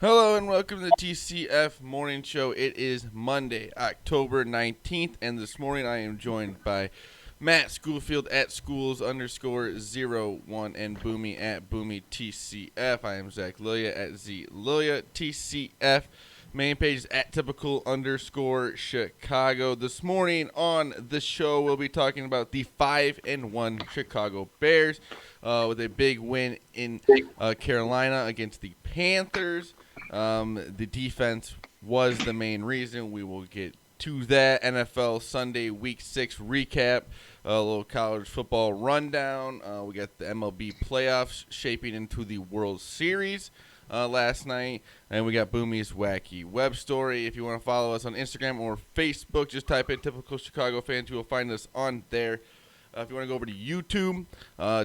Hello and welcome to the TCF Morning Show. It is Monday, October 19th, and this morning I am joined by Matt Schoolfield at schools_01 and Boomy at Boomy TCF. I am Zach Lilia at Z Lilia TCF. Main page is at typical_Chicago. This morning on the show, we'll be talking about the 5-1 Chicago Bears with a big win in Carolina against the Panthers. The defense was the main reason. We will get to that. NFL Sunday Week 6 recap, a little college football rundown. We got the MLB playoffs shaping into the World Series last night. And we got Boomy's Wacky web story. If you want to follow us on Instagram or Facebook, just type in Typical Chicago Fans. You will find us on there. If you want to go over to YouTube,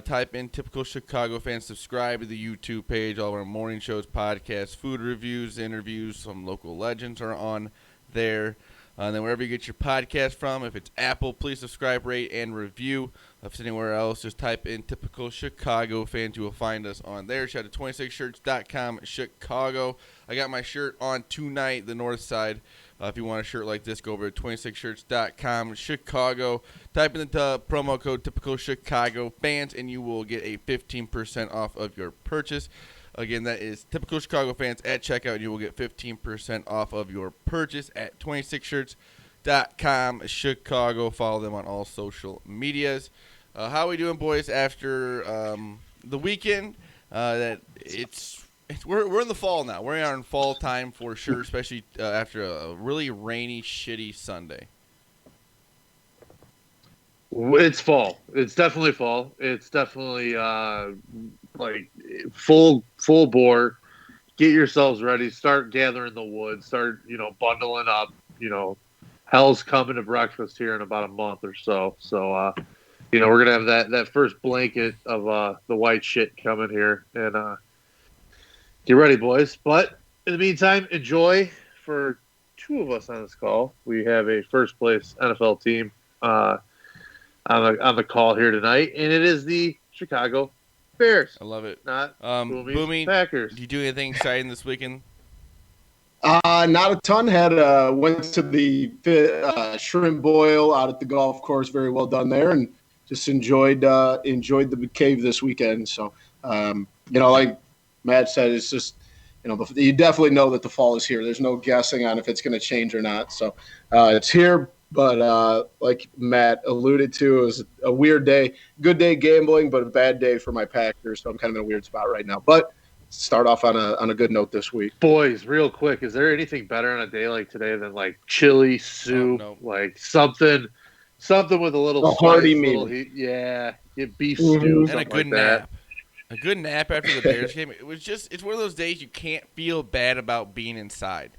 type in Typical Chicago Fans. Subscribe to the YouTube page. All of our morning shows, podcasts, food reviews, interviews. Some local legends are on there. And then wherever you get your podcast from, if it's Apple, please subscribe, rate, and review. If it's anywhere else, just type in Typical Chicago Fans. You will find us on there. Shout out to 26shirts.com, Chicago. I got my shirt on tonight, the north side. If you want a shirt like this, go over to 26shirts.com, Chicago. Type in the promo code Typical Chicago Fans, and you will get a 15% off of your purchase. Again, that is Typical Chicago Fans at checkout, and you will get 15% off of your purchase at 26shirts.com, Chicago. Follow them on all social medias. How are we doing, boys, after the weekend? We're in the fall now. We're in fall time for sure, especially after a really rainy, shitty Sunday. It's fall. It's definitely fall. It's definitely like full bore. Get yourselves ready. Start gathering the wood. Start bundling up. Hell's coming to breakfast here in about a month or so. So we're gonna have that first blanket of the white shit coming here, and get ready, boys. But in the meantime, enjoy. For two of us on this call, we have a first place NFL team on the call here tonight, and it is the Chicago Bears. I love it. Not Boomy, Packers. Did you do anything exciting this weekend? Not a ton. Went to the shrimp boil out at the golf course. Very well done there, and just enjoyed the cave this weekend. So, like Matt said, it's just you definitely know that the fall is here. There's no guessing on if it's going to change or not. So, it's here. But like Matt alluded to, it was a weird day. Good day gambling, but a bad day for my Packers. So I'm kind of in a weird spot right now. But start off on a good note this week. Boys, real quick, is there anything better on a day like today than like chili soup, like something with a little hearty meal? Yeah, get beef stew and a good nap. A good nap after the Bears game. It's one of those days you can't feel bad about being inside.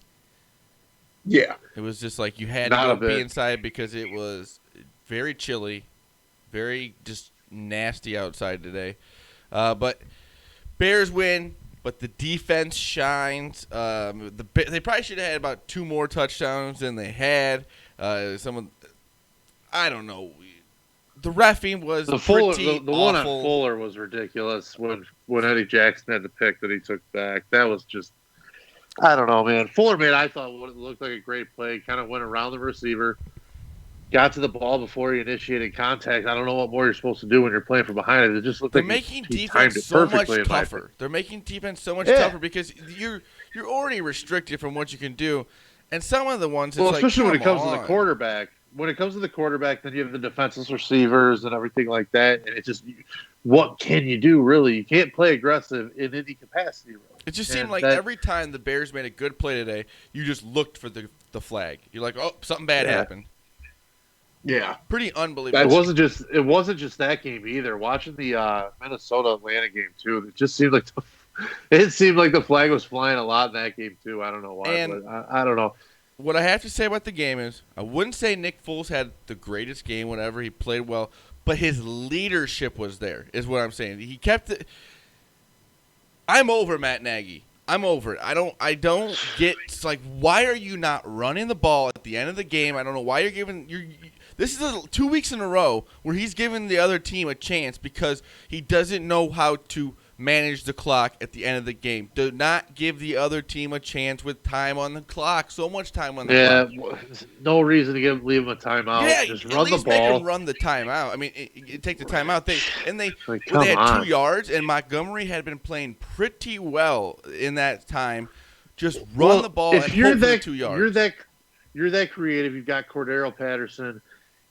Yeah. It was just like you had to be inside because it was very chilly, very just nasty outside today. But Bears win, but the defense shines. They probably should have had about 2 more touchdowns than they had. I don't know. The reffing was the one on Fuller was ridiculous when Eddie Jackson had the pick that he took back. That was just, I don't know, man. Fuller made, I thought, what looked like a great play. Kind of went around the receiver, got to the ball before he initiated contact. I don't know what more you're supposed to do when you're playing from behind it. It just looked like making defense so much tougher. They're making defense so much tougher because you're already restricted from what you can do, and some of the ones, especially when it comes to the quarterback. When it comes to the quarterback, then you have the defenseless receivers and everything like that, and it's just, what can you do, really? You can't play aggressive in any capacity, really. It just seemed like every time the Bears made a good play today, you just looked for the flag. You're like, oh, something bad happened. Yeah. Pretty unbelievable. It wasn't just that game either. Watching the Minnesota Atlanta game too, it just seemed like the flag was flying a lot in that game too. I don't know why, but I don't know. What I have to say about the game is I wouldn't say Nick Foles had the greatest game whenever he played well, but his leadership was there, is what I'm saying. He kept it. I'm over Matt Nagy. I'm over it. I don't get, it's like, why are you not running the ball at the end of the game? I don't know why you're giving this is 2 weeks in a row where he's giving the other team a chance because he doesn't know how to manage the clock at the end of the game. Do not give the other team a chance with time on the clock. So much time on the clock. No reason to leave them a timeout. Yeah, just at run least the ball. make them run the timeout. I mean, take the timeout. They come had on. 2 yards, and Montgomery had been playing pretty well in that time. Just run the ball and hope for the 2 yards. You're that creative. You've got Cordero Patterson.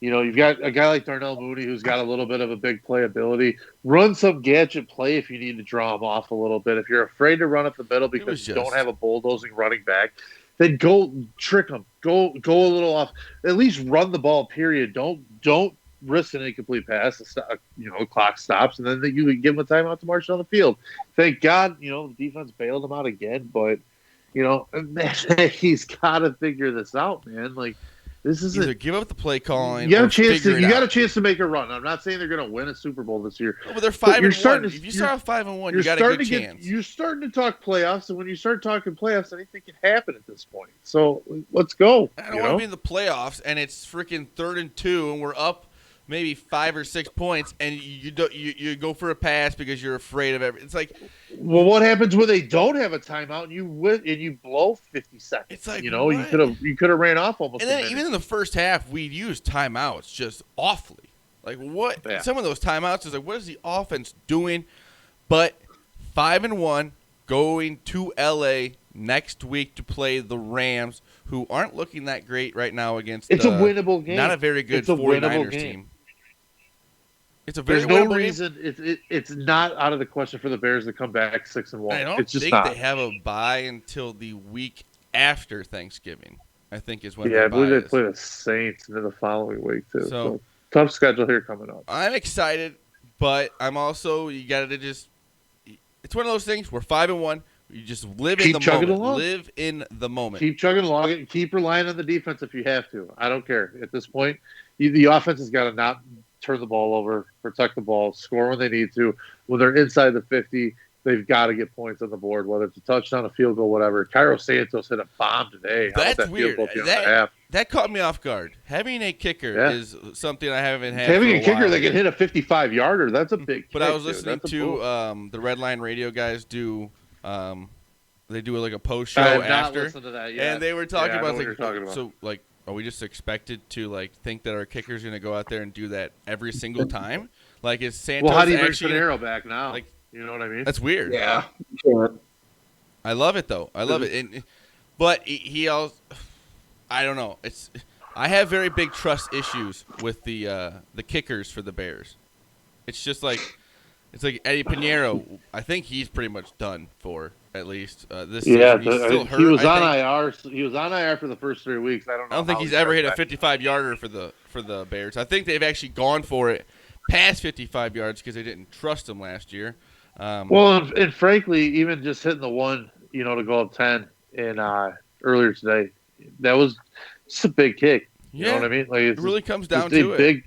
You've got a guy like Darnell Mooney who's got a little bit of a big playability. Run some gadget play if you need to draw him off a little bit. If you're afraid to run up the middle because you don't have a bulldozing running back, then go trick them. Go a little off. At least run the ball. Period. Don't risk an incomplete pass. The clock stops, and then you can give him a timeout to march down the field. Thank God, the defense bailed him out again, but he's got to figure this out, man. Like. This is either give up the play calling. You got a chance to make a run. I'm not saying they're going to win a Super Bowl this year. Oh, but they're 5-1. If you start off 5-1, you got a good chance. You're starting to talk playoffs, and when you start talking playoffs, anything can happen at this point. So let's go. I don't want to be in the playoffs, and it's freaking 3rd and 2, and we're up maybe 5 or 6 points, and you go for a pass because you're afraid of everything. It's like, well, what happens when they don't have a timeout and you win and you blow 50 seconds? It's like, you could have ran off almost. And then even in the first half, we used timeouts just awfully. Like what? Yeah. Some of those timeouts is like, what is the offense doing? But 5-1, going to LA next week to play the Rams, who aren't looking that great right now against. It's a winnable game. Not a very good 49ers team. It's a very There's no reason it's not out of the question for the Bears to come back 6-1. I don't think they have a bye until the week after Thanksgiving. I think is when. Yeah, I believe they play the Saints in the following week too. So tough schedule here coming up. I'm excited, but I'm also you got to just. It's one of those things. We're 5-1. You just live in the moment. Along. Live in the moment. Keep chugging along and keep relying on the defense if you have to. I don't care at this point. The offense has got to not turn the ball over, protect the ball, score when they need to. When they're inside the 50, they've got to get points on the board, whether it's a touchdown, a field goal, whatever. Cairo Santos hit a bomb today. That's weird. That caught me off guard. Having a kicker is something I haven't had. Having a kicker while. that can hit a 55-yarder, that's a big But I was listening to the Red Line Radio guys do they do like a post show after. To that and they were talking about so like are we just expected to like think that our kicker's going to go out there and do that every single time? Like is Santos? Well, how do you bring Panero back now? Like, you know what I mean? That's weird. Yeah. I love it though. I love it. But he also, I don't know. I have very big trust issues with the kickers for the Bears. It's just like it's like Eddie Pinheiro. I think he's pretty much done for at least this season. He's still hurt, he was on IR. He was on IR for the first 3 weeks. I don't think he's ever hit a 55-yarder for the Bears. I think they've actually gone for it past 55 yards because they didn't trust him last year. And frankly, even just hitting the one, to go up 10 in earlier today, that was just a big kick. You know what I mean? Like it really comes down to it. Big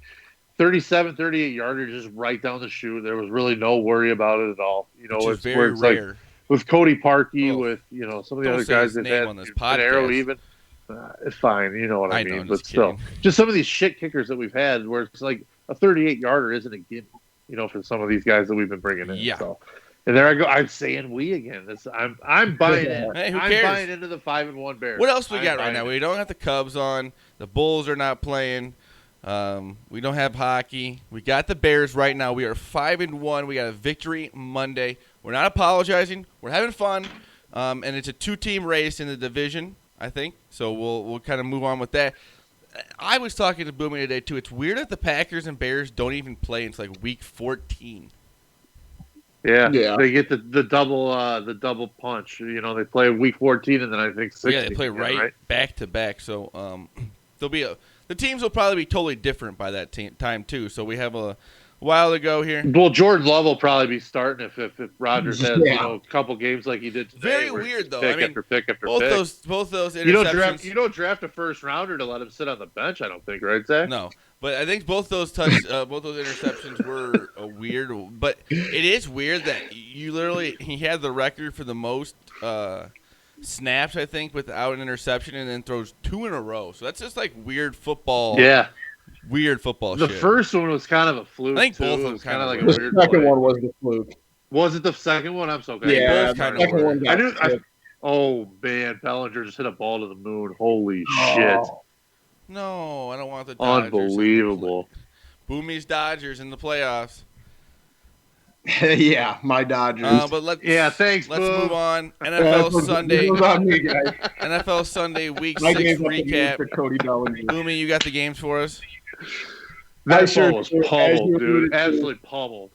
37, 38-yarder just right down the chute. There was really no worry about it at all. It's very rare. Like, with Cody Parkey, with some of the other guys that had on this podcast. Arrow even. It's fine, you know what I mean. But still, just some of these shit kickers that we've had, where it's like a 38-yarder isn't a gimme, for some of these guys that we've been bringing in. Yeah. So, and there I go. I'm saying we again. I'm buying in. Hey, who I'm cares? buying into the 5-1 Bears. What else we got right now? We don't have the Cubs on. The Bulls are not playing. We don't have hockey. We got the Bears right now. We are 5-1. We got a victory Monday. We're not apologizing. We're having fun, and it's a 2-team race in the division, I think. So we'll kind of move on with that. I was talking to Boomy today too. It's weird that the Packers and Bears don't even play until like week 14. Yeah, they get the double punch. They play week 14 and then I think 16. Yeah, they play right back to back. So the teams will probably be totally different by that time too. So we have a while to go here. Well, Jordan Love will probably be starting if Rodgers has a couple games like he did today. Very weird though. Pick after pick after pick. Both those interceptions. You don't draft a first rounder to let him sit on the bench. I don't think, right, Zach? No, but I think both those interceptions were weird. But it is weird that he had the record for the most snaps, I think, without an interception, and then throws 2 in a row. So that's just like weird football. Yeah. Weird football the shit. first one was kind of a fluke. I think both of them was kind of like a the weird second play. one was the fluke. Was it the second one? I'm so good. Yeah, both kind the of second were. one got hit. Oh man, Bellinger just hit a ball to the moon. Holy Oh. shit! No, I don't want the Dodgers. Unbelievable. Boomy's Dodgers in the playoffs. Yeah, my Dodgers. But let's Thanks, let's Boom. move on. NFL Sunday. It was on me, guys. NFL Sunday Week My 6 game's up to you recap. for Cody Bellinger. Boomy, you got the games for us? That sure ball was do. As pummeled, you dude. alluded to. Absolutely pummeled.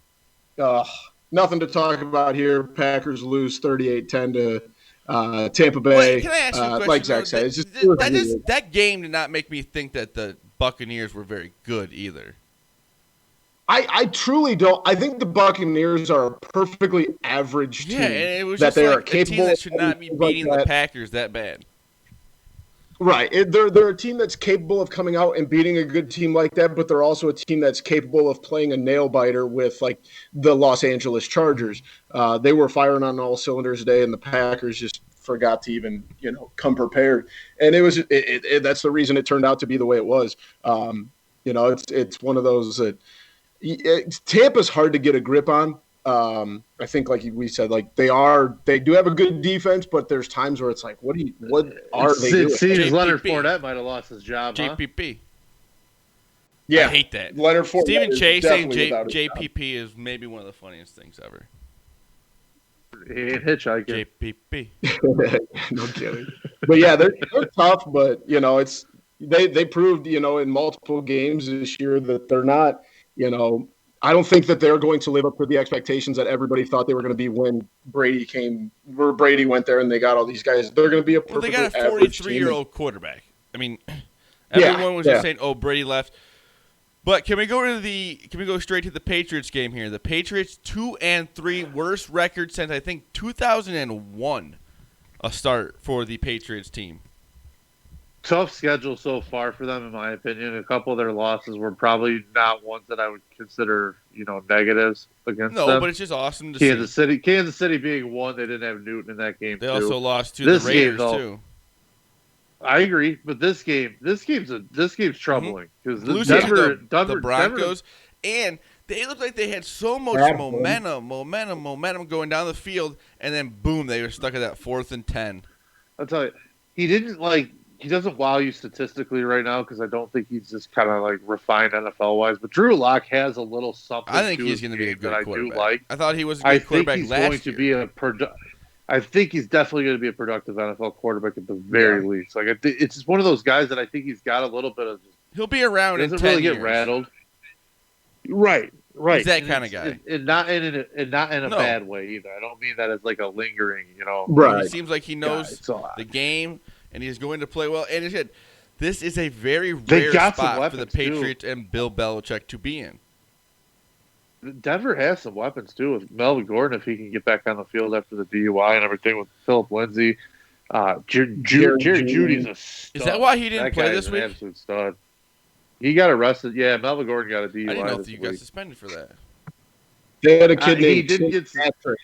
Nothing to talk about here. Packers lose 38-10 to Tampa Bay. Wait, can I ask you a question? Like Zach though? said, it's just That game did not make me think that the Buccaneers were very good either. I truly don't. I think the Buccaneers are a perfectly average team. Yeah, and it was that just they like are capable a team that of should not be like beating the that. Packers that bad. Right. They're a team that's capable of coming out and beating a good team like that, but they're also a team that's capable of playing a nail biter with like the Los Angeles Chargers. They were firing on all cylinders today, and the Packers just forgot to even come prepared. And it was that's the reason it turned out to be the way it was. It's one of those that Tampa's hard to get a grip on. I think, like we said, like they do have a good defense, but there's times where it's like, what are they doing? It seems JPP. Leonard Fournette might have lost his job. JPP. Yeah, I hate that. Leonard Fournette Stephen is Chase saying definitely without his JPP is maybe one of the funniest things ever. Huh? He ain't hitchhiking. JPP. job. No kidding. But yeah, they're tough, but it's they proved in multiple games this year that they're not. I don't think that they're going to live up to the expectations that everybody thought they were going to be when Brady went there and they got all these guys. They're going to be a perfectly Well, they got a average 43-year-old quarterback. I mean, everyone was just saying, "Oh, Brady left." But can we go straight to the Patriots game here? The Patriots 2-3, worst record since I think 2001. A start for the Patriots team. Tough schedule so far for them, in my opinion. A couple of their losses were probably not ones that I would consider, negatives against them. No, but it's just awesome to see. Kansas City being one, they didn't have Newton in that game. They too. also lost to This the Raiders game, though, too. I agree, but this game's troubling because Losing to the Denver, Broncos, and they looked like they had so much momentum going down the field, and then boom, they were stuck at that 4th and 10. I'll tell you, he doesn't wow you statistically right now because I don't think he's just kind of like refined NFL wise. But Drew Lock has a little something. I think he's going to be a good quarterback. I do like. I thought he was a good quarterback last year. I think he's definitely going to be a productive NFL quarterback at the very least. Like it's just one of those guys that I think he's got a little bit of. He'll be around in 10 really years. Get rattled. Right. He's that kind of guy, and not in a bad way either. I don't mean that as like a lingering, Right. He seems like he knows the game, and he's going to play well. And he said, this is a very rare spot for the Patriots and Bill Belichick to be in. Denver has some weapons too with Melvin Gordon if he can get back on the field after the DUI and everything with Philip Lindsay. Jerry Judy's a stud. Is that why he didn't play this week? An absolute stud. He got arrested. Yeah, Melvin Gordon got a DUI. I didn't know if this you week. got suspended for that. They had a kid He named didn't get Patrick.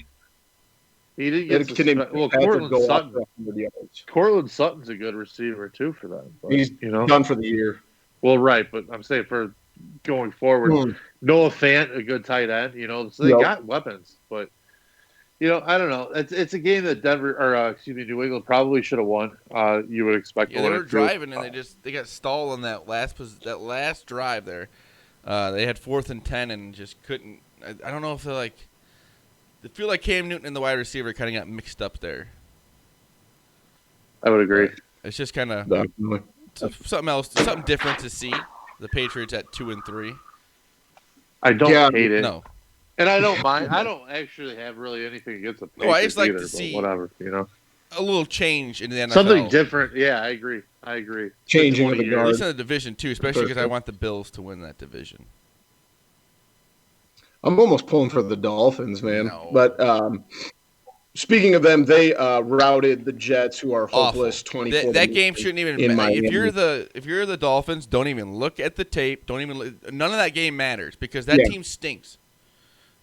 He didn't They had get a kid named suspended. Well, Patrick go off the others. Cortland Sutton's a good receiver too for them. But, He's done for the year. Well, right, but I'm saying for going forward, Noah Fant, a good tight end. So they got weapons, but I don't know. It's a game that New England probably should have won. You would expect. Yeah, they were driving and they got stalled on that last drive there. They had 4th and 10 and just couldn't. I don't know if they're like. They feel like Cam Newton and the wide receiver kind of got mixed up there. I would agree. It's just kind of something else, something different to see. The Patriots at 2-3. I don't hate it. No. And I don't mind. I don't actually have really anything against the Patriots. No, I just like either, to see whatever, a little change in the NFL. Something different. Yeah, I agree. Changing of the At guard. least in the division too, especially because I want the Bills to win that division. I'm almost pulling for the Dolphins, man. No. But speaking of them, they routed the Jets, who are hopeless. 24. That game shouldn't even matter. If you're the Dolphins, don't even look at the tape. None of that game matters because that team stinks.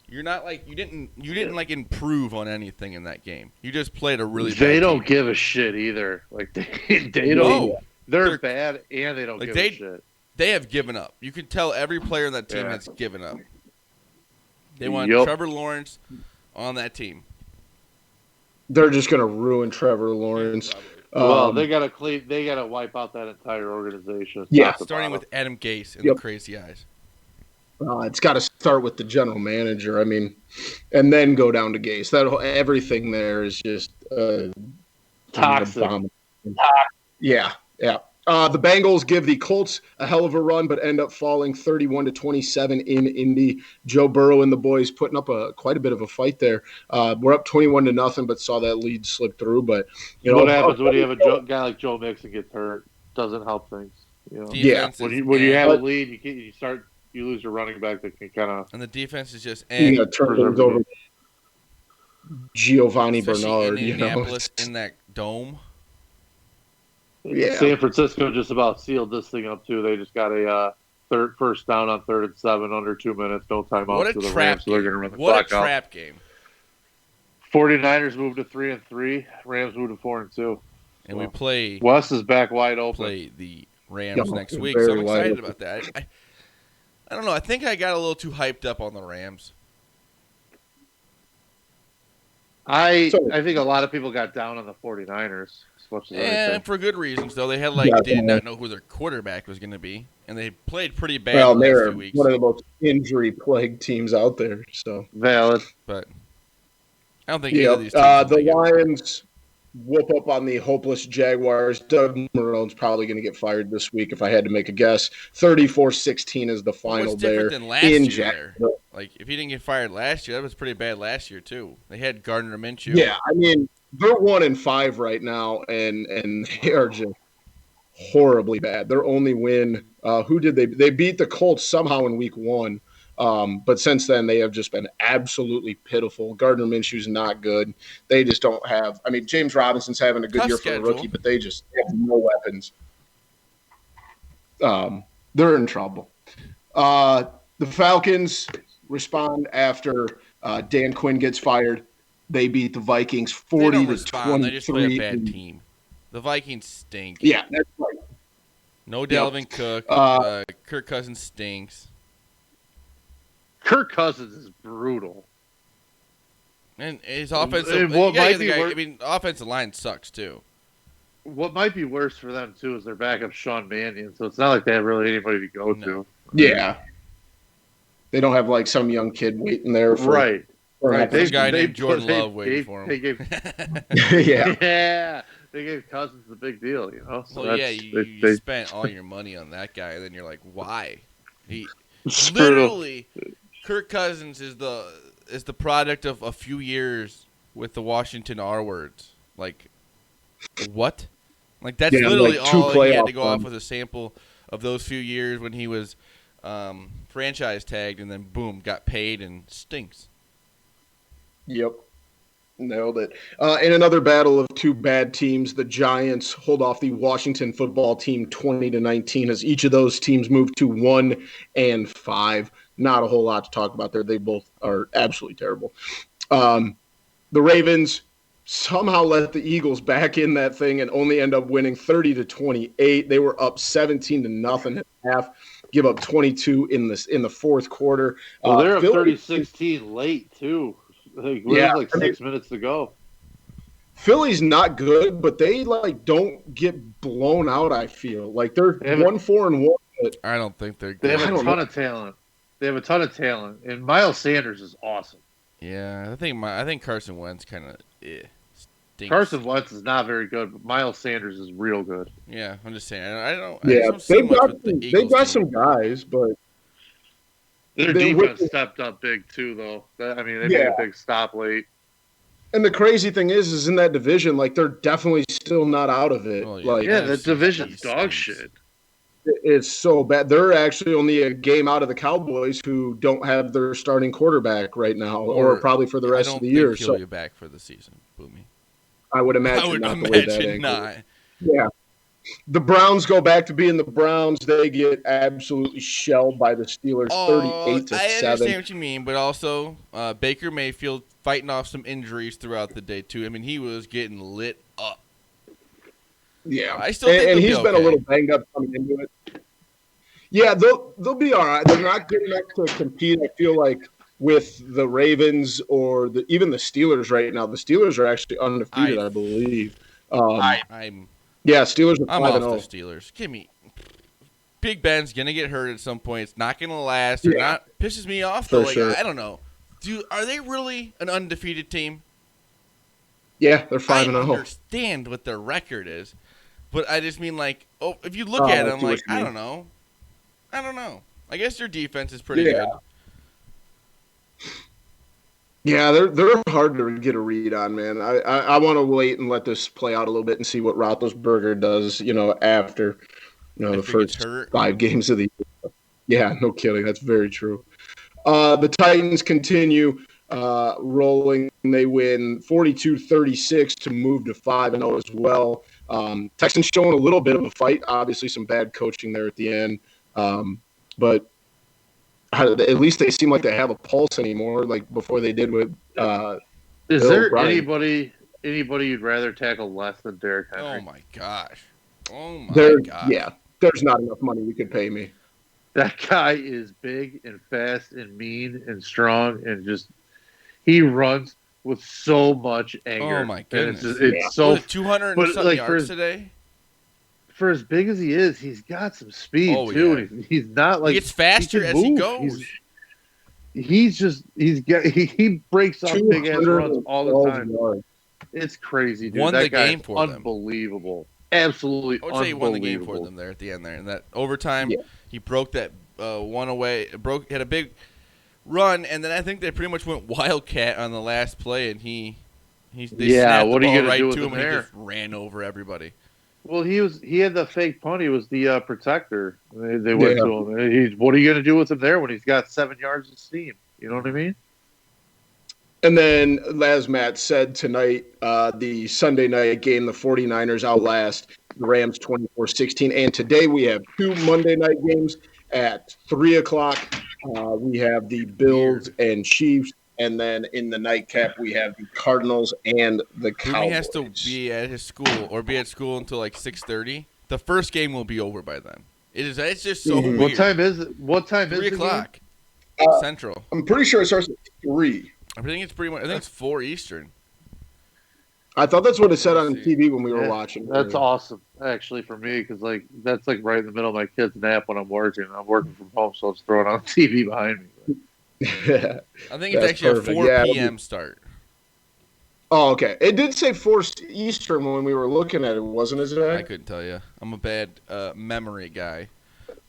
You're not like you didn't like improve on anything in that game. You just played a really. They bad don't team. give a shit either. Like they don't. They're bad and they don't give a shit. They have given up. You can tell every player on that team has given up. They want Trevor Lawrence, on that team. They're just going to ruin Trevor Lawrence. Well, they got to wipe out that entire organization. Yeah, starting with Adam Gase and Yep. the crazy eyes. It's got to start with the general manager. I mean, and then go down to Gase. Everything there is just toxic. Yeah. The Bengals give the Colts a hell of a run, but end up falling 31-27 in Indy. Joe Burrow and the boys putting up quite a bit of a fight there. We're up 21-0, but saw that lead slip through. But what happens when you have a guy like Joe Mixon gets hurt? Doesn't help things. Yeah. When you have a lead, you lose your running back that can kind of. And the defense is just turn things over. Giovanni Bernard, in Indianapolis, in that dome. Yeah. San Francisco just about sealed this thing up too. They just got a first down on 3rd and 7 under 2 minutes, no timeout. What a to the trap Rams, so they're going to run the What a clock out. trap game. 49ers moved to 3-3. Rams moved to 4-2. And we play. Wes is back wide open. Play the Rams next week, so I'm excited about that. I don't know. I think I got a little too hyped up on the Rams. I think a lot of people got down on the 49ers. And for good reasons, though. They had they did not know who their quarterback was going to be, and they played pretty bad the last few weeks. One of the most injury-plagued teams out there. So valid, but I don't think either of these teams the Lions whoop up on the hopeless Jaguars. Doug Marone's probably going to get fired this week, if I had to make a guess. 34-16 is the final there. What's different than last year? Like, if he didn't get fired last year, that was pretty bad last year too. They had Gardner Minshew. Yeah, I mean, they're 1-5 right now, and they are just horribly bad. Their only win, who did they beat the Colts somehow in week 1. But since then, they have just been absolutely pitiful. Gardner Minshew's not good. They just don't have – I mean, James Robinson's having a good year for a rookie, but they just have no weapons. They're in trouble. The Falcons respond after Dan Quinn gets fired. They beat the Vikings 40-23. They just play a bad team. The Vikings stink. Yeah, that's right. No Dalvin Cook. Kirk Cousins stinks. Kirk Cousins is brutal. And his offensive offensive line sucks too. What might be worse for them too is their backup Sean Mannion, so it's not like they have really anybody to go to. Yeah. They don't have like some young kid waiting there for right. There's a guy named Jordan Love waiting for him. Yeah. They gave Cousins the big deal, So well, you spent all your money on that guy, and then you're like, why? Literally, Kirk Cousins is the product of a few years with the Washington R words. Like, what? Like, that's literally all he had to go off with a sample of those few years when he was franchise tagged, and then boom, got paid and stinks. Yep. Nailed it. In another battle of two bad teams, the Giants hold off the Washington football team 20-19 as each of those teams move to 1-5. Not a whole lot to talk about there. They both are absolutely terrible. The Ravens somehow let the Eagles back in that thing and only end up winning 30-28. They were up 17-0 at half, give up 22 in the fourth quarter. Well, they're up 30-16 late too. Like 6 minutes to go. Philly's not good, but they don't get blown out. I feel like they're 1-4-1. I don't think they're good. They have a ton of talent. And Miles Sanders is awesome. Yeah, I think Carson Wentz kind of stinks. Carson Wentz is not very good, but Miles Sanders is real good. Yeah, I'm just saying. They've got some guys, but. Their defense stepped up big too, though. They made a big stop late. And the crazy thing is in that division, they're definitely still not out of it. The division's dog shit. It's so bad. They're actually only a game out of the Cowboys, who don't have their starting quarterback right now, or probably for the rest of the year. He'll be back for the season, Boomy. I would imagine not. Yeah. The Browns go back to being the Browns. They get absolutely shelled by the Steelers, 38-7. I understand what you mean, but also Baker Mayfield fighting off some injuries throughout the day too. I mean, he was getting lit up. Yeah, I still think he's been a little banged up coming into it. Yeah, they'll be all right. They're not good enough to compete. I feel like with the Ravens or even the Steelers right now. The Steelers are actually undefeated, I believe. I'm Yeah, Steelers are 5 and off the 0. Steelers. Give me Big Ben's gonna get hurt at some point. It's not gonna last. Or Yeah, not pisses me off for though. Like sure. I don't know. Are they really an undefeated team? Yeah, they're 5 and I 0. understand what their record is, but I just mean like, if you look at it, I'm like, I don't know. I guess their defense is pretty good. Yeah, they're hard to get a read on, man. I want to wait and let this play out a little bit and see what Roethlisberger does, after the first 5 games of the year. Yeah, no kidding. That's very true. The Titans continue rolling. They win 42-36 to move to 5 and 0 as well. Texans showing a little bit of a fight. Obviously, some bad coaching there at the end, but at least they seem like they have a pulse anymore, like before they did with. Is Bill there O'Brien. anybody you'd rather tackle less than Derrick Henry? Oh my gosh! Yeah, there's not enough money you could pay me. That guy is big and fast and mean and strong and just he runs with so much anger. Oh my goodness! It's so 200 and something yards today. For as big as he is, he's got some speed too. Yeah. He's not like he gets faster as he goes. He breaks up big ass runs all the time. Yards. It's crazy, dude. Won that the game for them. Unbelievable. Absolutely unbelievable. I would say he won the game for them there at the end there. In that overtime, he broke that one away. Had a big run, and then I think they pretty much went wildcat on the last play, and they snapped the ball right to him, and he just ran over everybody. Well, he had the fake punt. He was the protector. They went to him. What are you going to do with him there when he's got 7 yards of steam? You know what I mean? And then, as Matt said tonight, the Sunday night game, the 49ers outlast the Rams 24-16. And today we have 2 Monday night games at 3 o'clock. We have the Bills and Chiefs. And then in the nightcap, we have the Cardinals and the Cowboys. Boomy has to be at his school or be at school until like 6:30. The first game will be over by then. It's just so weird. What time is it? 3 o'clock Central. I'm pretty sure it starts at 3. I think it's 4 Eastern. I thought that's what it said on TV when we were watching. That's awesome, actually, for me, because that's right in the middle of my kid's nap when I'm working. I'm working from home, so it's throwing on TV behind me. I think it's actually a 4 p.m. start. Oh, okay. It did say 4 Eastern when we were looking at it, wasn't it, Zach? I couldn't tell you. I'm a bad memory guy.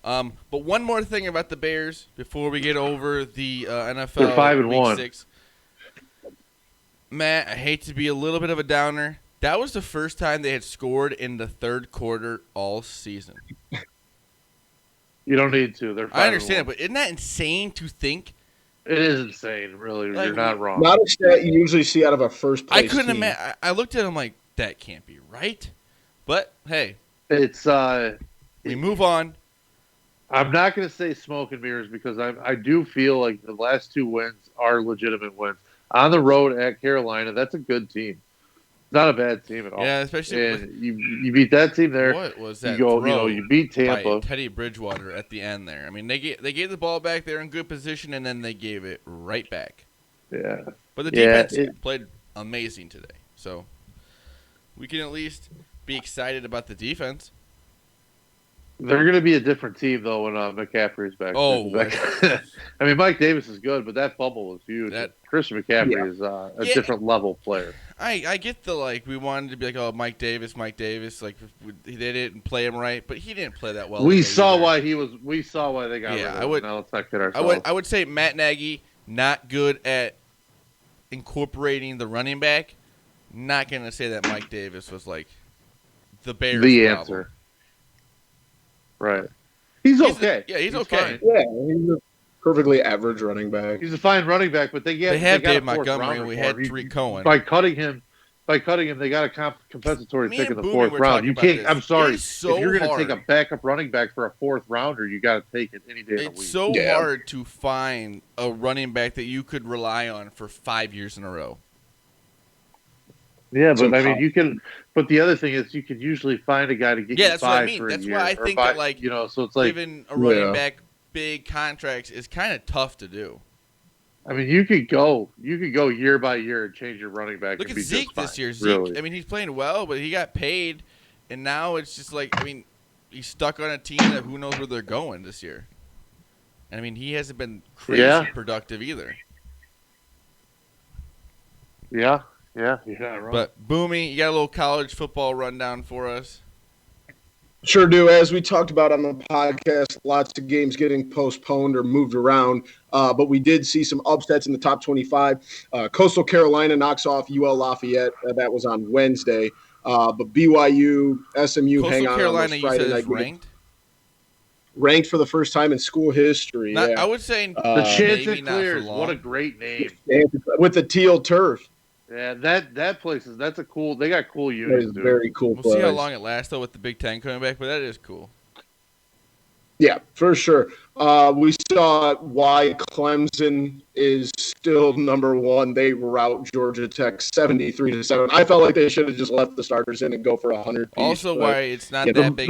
But one more thing about the Bears before we get over the NFL. They're 5-1. 6. Matt, I hate to be a little bit of a downer. That was the first time they had scored in the third quarter all season. You don't need to. They're 5-1. I understand, but isn't that insane to think? It is insane, really. You're not wrong. Not a stat you usually see out of a first place I couldn't team. imagine. I looked at him like, that can't be right. But, hey. It's we move on. I'm not going to say smoke and mirrors because I do feel like the last 2 wins are legitimate wins. On the road at Carolina, that's a good team. Not a bad team at all. Yeah, especially and you beat that team there. What was that? You beat Tampa. By Teddy Bridgewater at the end there. I mean, they gave the ball back there in good position, and then they gave it right back. Yeah. But the defense played amazing today, so we can at least be excited about the defense. They're going to be a different team, though, when McCaffrey's back. Oh, I mean, Mike Davis is good, but that fumble was huge. Christian McCaffrey is a different level player. I get we wanted to be like, oh, Mike Davis. Like, they didn't play him right, but he didn't play that well. We saw why they got rid of him. Now let's not kid ourselves. I would say Matt Nagy, not good at incorporating the running back. Not going to say that Mike Davis was like the Bears' problem. Answer. Right. He's okay. He's okay. Fine. Yeah, he's a perfectly average running back. He's a fine running back, but they have Dave Montgomery and we had Tariq Cohen. By cutting him, they got a compensatory pick in the 4th round. You can't. I'm sorry. If you're going to take a backup running back for a 4th rounder, you got to take it any day of the week. It's so hard to find a running back that you could rely on for 5 years in a row. Yeah, but I mean, you can. But the other thing is, you can usually find a guy to get you 5 that's what I mean. for a that's year. Why I think that so it's like giving a running back big contracts is kind of tough to do. I mean, you could go year by year and change your running back. Look and at be Zeke just fine, this year. Zeke, really. I mean, he's playing well, but he got paid, and now it's just like, I mean, he's stuck on a team that who knows where they're going this year. And I mean, he hasn't been crazy productive either. Yeah, right. But Boomy, you got a little college football rundown for us? Sure do. As we talked about on the podcast, lots of games getting postponed or moved around, but we did see some upsets in the top 25. Coastal Carolina knocks off UL Lafayette. That was on Wednesday. But BYU, SMU hang on Carolina, those Friday night ranked? Ranked for the first time in school history. Not, yeah. I would say the Chanticleers. What a great name. With the teal turf. Yeah, that place that's a cool. They got cool units. Dude. Very cool. We'll see how long it lasts though with the Big Ten coming back, but that is cool. Yeah, for sure. We saw why Clemson is still number one. They rout Georgia Tech 73-7. I felt like they should have just left the starters in and go for 100. Also, why it's not that big.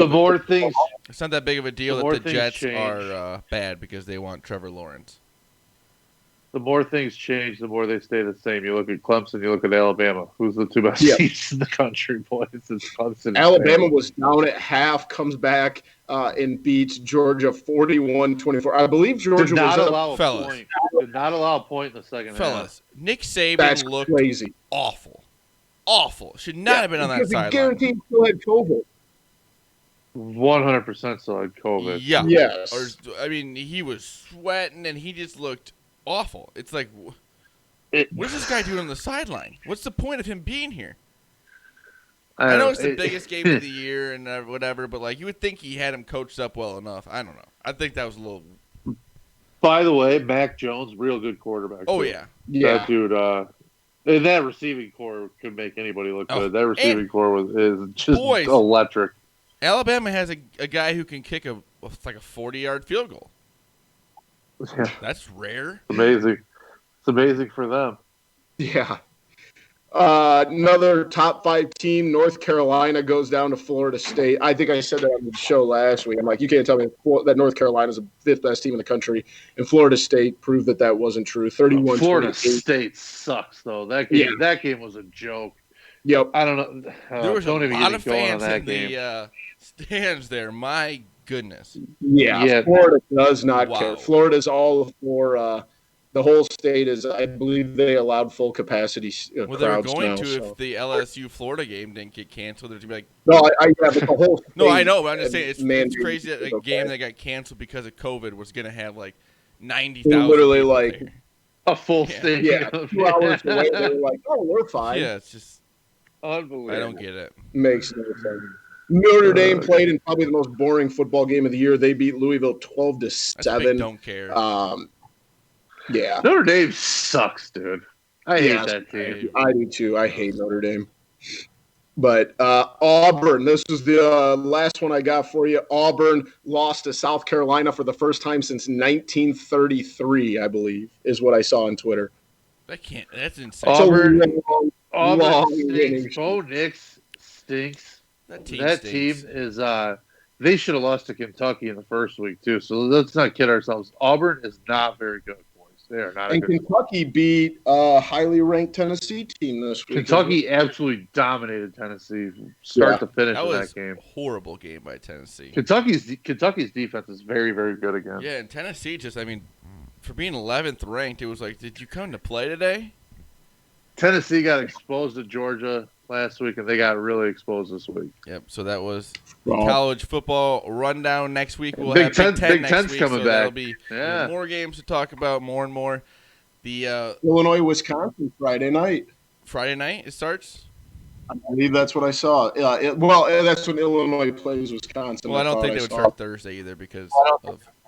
It's not that big of a deal that the Jets are bad because they want Trevor Lawrence. The more things change, the more they stay the same. You look at Clemson, you look at Alabama. Who's the two best teams in the country, boys? It's Clemson. Alabama was down at half, comes back and beats Georgia 41-24. I believe Georgia did not was allow up. A point. Did not allow a point in the second half. Nick Saban looked crazy. Awful. Should not have been on that sideline. Guaranteed still had COVID. 100% still had COVID. Yeah. Yes. I mean, he was sweating and he just looked awful. It's like, what is this guy doing on the sideline? What's the point of him being here? I know it's the biggest game of the year and whatever, but like you would think he had him coached up well enough. I don't know. I think that was a little. By the way, Mac Jones, real good quarterback. Oh too. That dude. And that receiving core could make anybody look good. That receiving core is just electric. Alabama has a guy who can kick a 40-yard field goal. Yeah. That's rare. Amazing. It's amazing for them. Yeah. Another top 5 team, North Carolina, goes down to Florida State. I think I said that on the show last week. I'm like, you can't tell me that North Carolina is the 5th best team in the country. And Florida State proved that wasn't true. 31-28. Florida State sucks, though. That game was a joke. Yep. I don't know. There was a lot of fans in the stands there. My goodness. Yeah. Florida does not care. Florida's all for the whole state is, I believe they allowed full capacity well, they were going if the LSU-Florida game didn't get canceled. There's going to be like, but the whole state, no, I know. But I'm just saying it's crazy that a game that got canceled because of COVID was going to have like 90,000 literally like there. A full stadium. Yeah, 2 hours away. They were like, oh, we're fine. Yeah, it's just unbelievable. I don't get it. Makes no sense. Notre Dame played in probably the most boring football game of the year. They beat Louisville 12-7. Don't care. Yeah. Notre Dame sucks, dude. I hate that team. I do too. I hate Notre Dame. But Auburn, this was the last one I got for you. Auburn lost to South Carolina for the first time since 1933, I believe, is what I saw on Twitter. That's insane. Auburn stinks. Bo Nix stinks. That team is they should have lost to Kentucky in the first week too. So let's not kid ourselves. Auburn is not very good, boys. They are not. And Kentucky beat a highly ranked Tennessee team this week. Kentucky absolutely dominated Tennessee start to finish in that game. A horrible game by Tennessee. Kentucky's defense is very, very good again. Yeah, and Tennessee for being 11th ranked, it was like, did you come to play today? Tennessee got exposed to Georgia last week, and they got really exposed this week. Yep. So that was college football rundown. Next week we'll Big have Ten, Big Ten next next week, week. coming so back. There'll be more games to talk about, more and more. The Illinois, Wisconsin Friday night. Friday night it starts. I believe that's what I saw. That's when Illinois plays Wisconsin. Well, I don't think they would start Thursday either because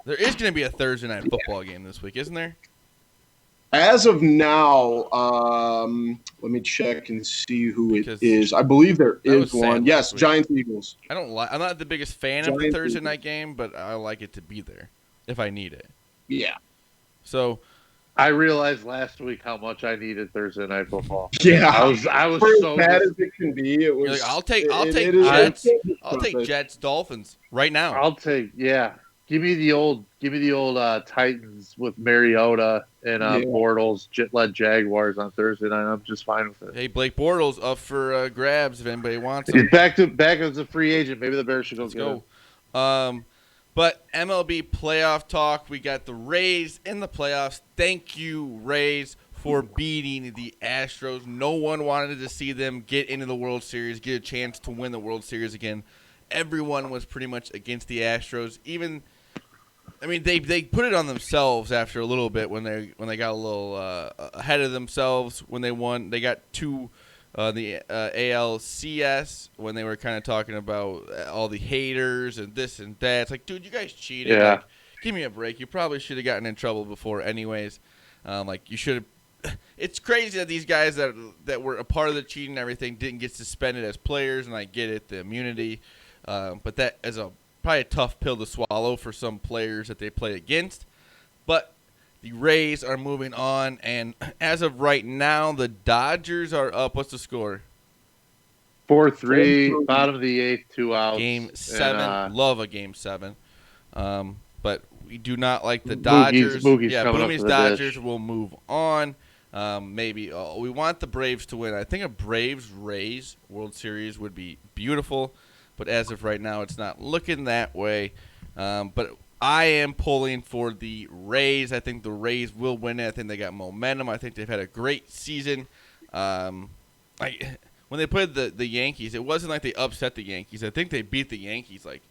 there is going to be a Thursday night football game this week, isn't there? As of now, let me check and see who it is. I believe there is one. Yes, Giants Eagles. I'm not the biggest fan of the Thursday night game, but I like it to be there if I need it. Yeah. So I realized last week how much I needed Thursday night football. Yeah, I was so bad as it can be. It was. I'll take Jets Dolphins right now. Give give me the old Titans with Mariota and Bortles led Jaguars on Thursday night. I'm just fine with it. Hey, Blake Bortles up for grabs if anybody wants him. He's back as a free agent. Maybe the Bears should go get him. But MLB playoff talk. We got the Rays in the playoffs. Thank you, Rays, for beating the Astros. No one wanted to see them get into the World Series, get a chance to win the World Series again. Everyone was pretty much against the Astros. They put it on themselves after a little bit when they got a little ahead of themselves when they won. They got to the ALCS when they were kind of talking about all the haters and this and that. It's like, dude, you guys cheated. Yeah. Like, give me a break. You probably should have gotten in trouble before anyways. You should have. It's crazy that these guys that were a part of the cheating and everything didn't get suspended as players, and I get it, the immunity. But that is probably a tough pill to swallow for some players that they play against. But the Rays are moving on, and as of right now, the Dodgers are up. What's the score? 4-3, bottom of the eighth, 2 outs. Game 7. Love a Game 7. But we do not like the Dodgers. Boomy's Dodgers will move on. Maybe we want the Braves to win. I think a Braves-Rays World Series would be beautiful. But as of right now, it's not looking that way. But I am pulling for the Rays. I think the Rays will win it. I think they got momentum. I think they've had a great season. When they played the Yankees, it wasn't like they upset the Yankees. I think they beat the Yankees like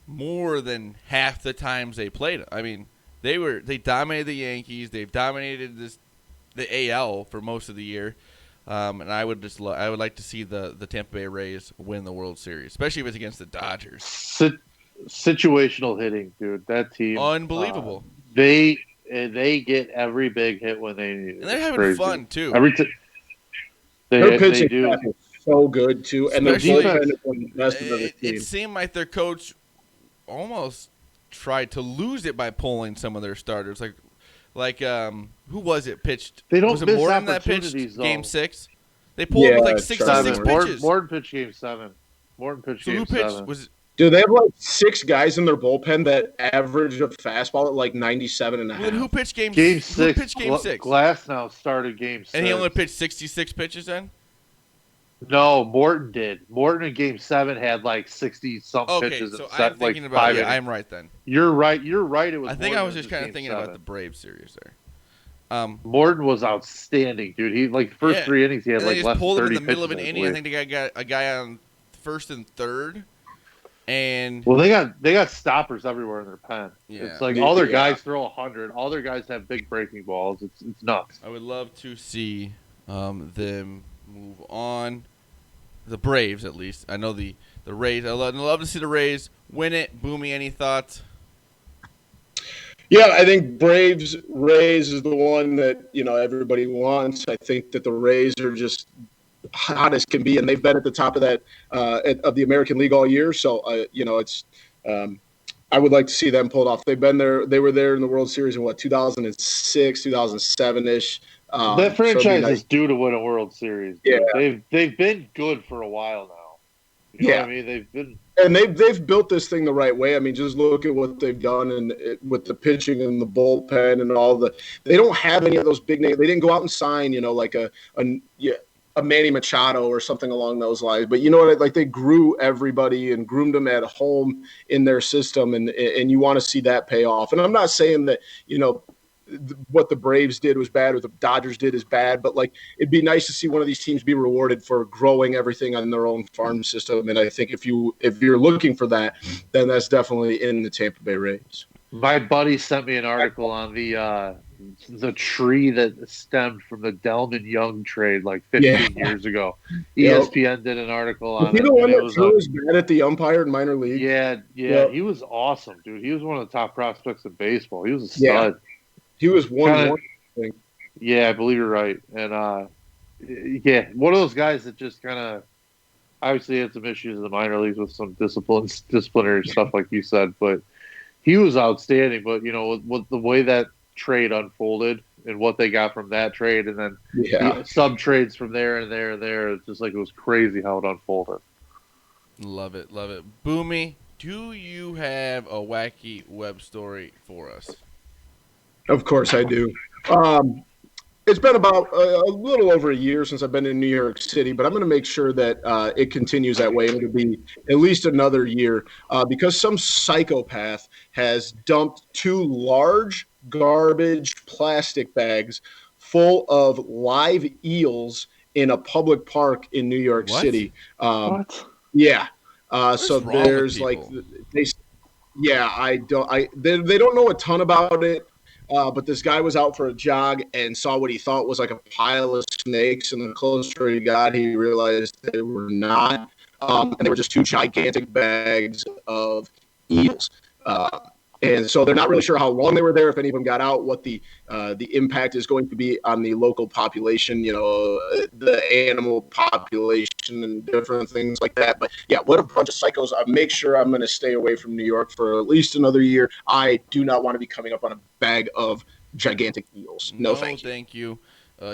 more than half the times they played. I mean, they dominated the Yankees. They've dominated the AL for most of the year. And I would like to see the Tampa Bay Rays win the World Series, especially if it's against the Dodgers. Situational hitting, dude. That team, unbelievable. They get every big hit when they need it. And they're having fun too. Their pitching is so good too, and their bullpen is one of the best of the team. It seemed like their coach almost tried to lose it by pulling some of their starters, like who was it pitched? They don't was it miss Morton that pitched though. Game 6? They pulled with like 66 pitches. Morton pitched Game 7. Morton pitched Game 7. Dude, they have like 6 guys in their bullpen that average a fastball at like 97 and a half. Well, who pitched Game 6? Who pitched Game 6? Glasnow started Game 6. And he only pitched 66 pitches then? No, Morton did. Morton in Game 7 had like 60-something pitches. Okay, so I'm thinking about it. Yeah, I'm right then. You're right. It was. I think I was just kind of thinking about the Braves series there. Morton was outstanding, dude. He first 3 innings he had and like less than 30 pitches. Pulled him in the middle of an inning. I think they got a guy on first and third. And they got stoppers everywhere in their pen. Yeah. It's like all their guys throw 100. All their guys have big breaking balls. It's nuts. I would love to see them move on. The Braves, at least. I know the Rays. I'd love to see the Rays win it. Boomy, any thoughts? Yeah, I think Rays is the one that everybody wants. I think that the Rays are just hot as can be, and they've been at the top of that of the American League all year. So it's I would like to see them pulled off. They've been there. They were there in the World Series in 2006, 2007 ish. That franchise is due to win a World Series. Yeah, they've been good for a while now. You know what I mean? They've been. And they've built this thing the right way. I mean, just look at what they've done with the pitching and the bullpen and all the. They don't have any of those big names. They didn't go out and sign, like a Manny Machado or something along those lines. But you know what? Like they grew everybody and groomed them at home in their system, and you want to see that pay off. And I'm not saying that what the Braves did was bad or the Dodgers did is bad, but it'd be nice to see one of these teams be rewarded for growing everything on their own farm system. And I think if you're looking for that, then that's definitely in the Tampa Bay Rays. My buddy sent me an article on the tree that stemmed from the Delman Young trade 15 years ago. ESPN did an article on it. The one that was bad at the umpire in minor league? Yeah. He was awesome, dude. He was one of the top prospects in baseball. He was a stud. He was one. Yeah, I believe you're right. And one of those guys that just kind of obviously had some issues in the minor leagues with some disciplinary stuff, like you said. But he was outstanding. But with the way that trade unfolded and what they got from that trade, and then sub trades from there and there, it's just it was crazy how it unfolded. Love it. Boomy, do you have a wacky web story for us? Of course I do. It's been about a little over a year since I've been in New York City, but I'm going to make sure that it continues that way. It'll be at least another year because some psychopath has dumped 2 large garbage plastic bags full of live eels in a public park in New York What? City. What? Yeah. What So is wrong with there's like people? they yeah, they don't know a ton about it, but this guy was out for a jog and saw what he thought was like a pile of snakes, and the closer he got, he realized they were not, and they were just 2 gigantic bags of eels. Uh, and so they're not really sure how long they were there, if any of them got out, what the impact is going to be on the local population, the animal population and different things like that. But yeah, what a bunch of psychos. I make sure I'm going to stay away from New York for at least another year. I do not want to be coming up on a bag of gigantic eels. No, No, thank you. thank you.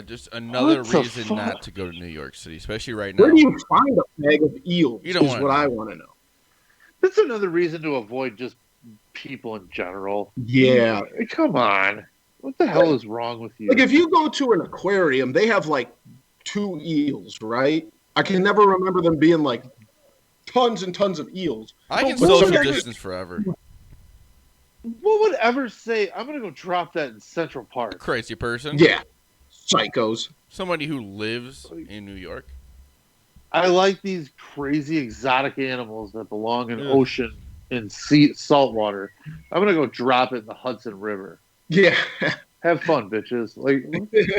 Just another What the reason not fuck? to go to New York City, especially right Where now. do you find a bag of eels? You don't Is wanna what I know. want to know. That's another reason to avoid just people in general. Yeah. Come on. What the hell is wrong with you? Like if you go to an aquarium, they have like 2 eels, right? I can never remember them being like tons and tons of eels. I can But what social would- distance forever. What would ever say, I'm going to go drop that in Central Park? Crazy person. Yeah, psychos. Somebody who lives in New York. I like these crazy exotic animals that belong in Ugh. ocean and sea salt water. I'm going to go drop it in the Hudson River. Yeah. Have fun, bitches. Like,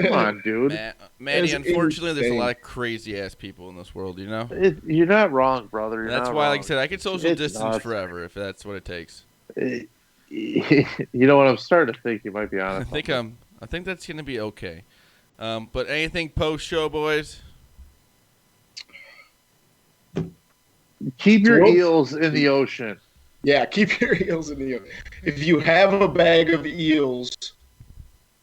come on, dude. Maddie, It's unfortunately, there's a insane. lot of crazy ass people in this world, you know? You're not wrong, brother. You're That's not why, wrong. like I said, I can social It's distance nuts. forever if that's what it takes. You know what? I'm starting to think you might be honest. I think that's gonna be okay. But anything post show, boys? Keep your Well- eels in the ocean. Yeah, keep your eels in the ocean. If you have a bag of eels,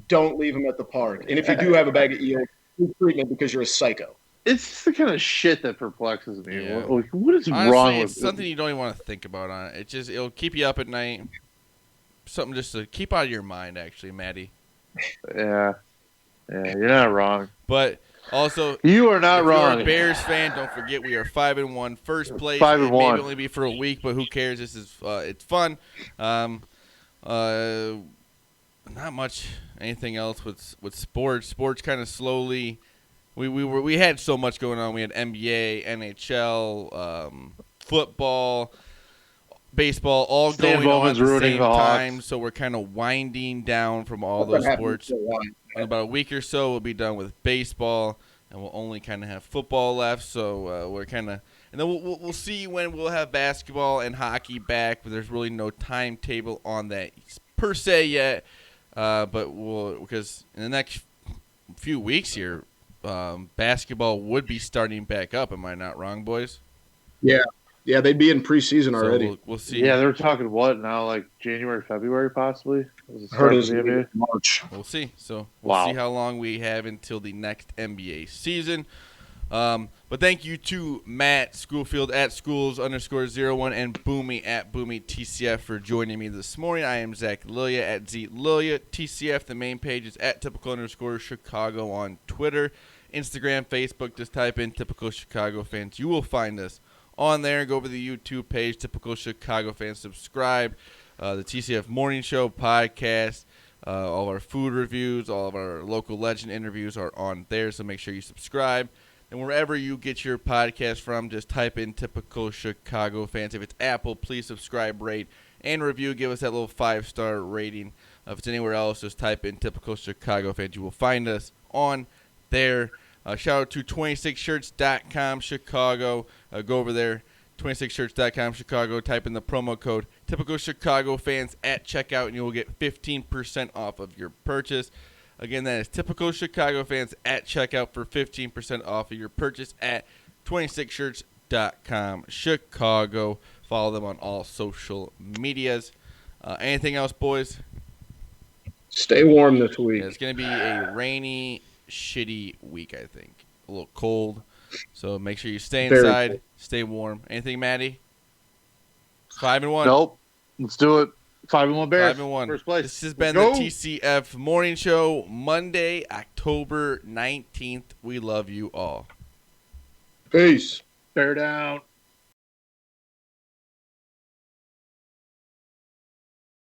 don't leave them at the park. And if you do have a bag of eels, do treatment because you're a psycho. It's just the kind of shit that perplexes me. Yeah. What is Honestly, wrong it's with something you don't even want to think about on it. It'll keep you up at night. Something just to keep out of your mind, actually, Maddie. Yeah, you're not wrong. But also, You are not if you're wrong. a Bears fan, don't forget we are 5-1, first place. 5-1. It may only be for a week, but who cares? This is it's fun. Not much anything else with sports. Sports kind of slowly. We had so much going on. We had NBA, NHL, football, baseball, all Stan going on at Bowman's the ruining same the Hawks. time. So we're kind of winding down from all those sports. In about a week or so, we'll be done with baseball, and we'll only kind of have football left. So we're kind of, and then we'll see when we'll have basketball and hockey back. But there's really no timetable on that per se yet. But because in the next few weeks here, basketball would be starting back up. Am I not wrong, boys? Yeah, they'd be in preseason So already. we'll see. Yeah, they're talking what now? Like January, February, possibly. Was it Heard start it of was the NBA? March. We'll see. So we'll Wow. see how long we have until the next NBA season. But thank you to Matt Schoolfield at schools_01 and Boomy at Boomy TCF for joining me this morning. I am Zach Lilia at Z Lilia TCF. The main page is at typical_Chicago on Twitter, Instagram, Facebook. Just type in Typical Chicago Fans. You will find us on there. Go over to the YouTube page, Typical Chicago Fans. Subscribe. The TCF Morning Show podcast. All of our food reviews, all of our local legend interviews are on there, so make sure you subscribe. And wherever you get your podcast from, just type in Typical Chicago Fans. If it's Apple, please subscribe, rate, and review. Give us that little 5-star rating. If it's anywhere else, just type in Typical Chicago Fans. You will find us on there. Shout out to 26shirts.com Chicago. Go over there, 26shirts.com Chicago. Type in the promo code Typical Chicago Fans at checkout, and you will get 15% off of your purchase. Again, that is Typical Chicago Fans at checkout for 15% off of your purchase at 26shirts.com Chicago. Follow them on all social medias. Anything else, boys? Stay warm this week. Yeah, it's going to be a rainy, shitty week, I think. A little cold. So make sure you stay Very inside, cold. stay warm. Anything, Maddie? 5-1. Nope. Let's do it. 5-1 Bears. 5-1. First place. This has Let's been the go. TCF Morning Show, Monday, October 19th. We love you all. Peace. Bear down.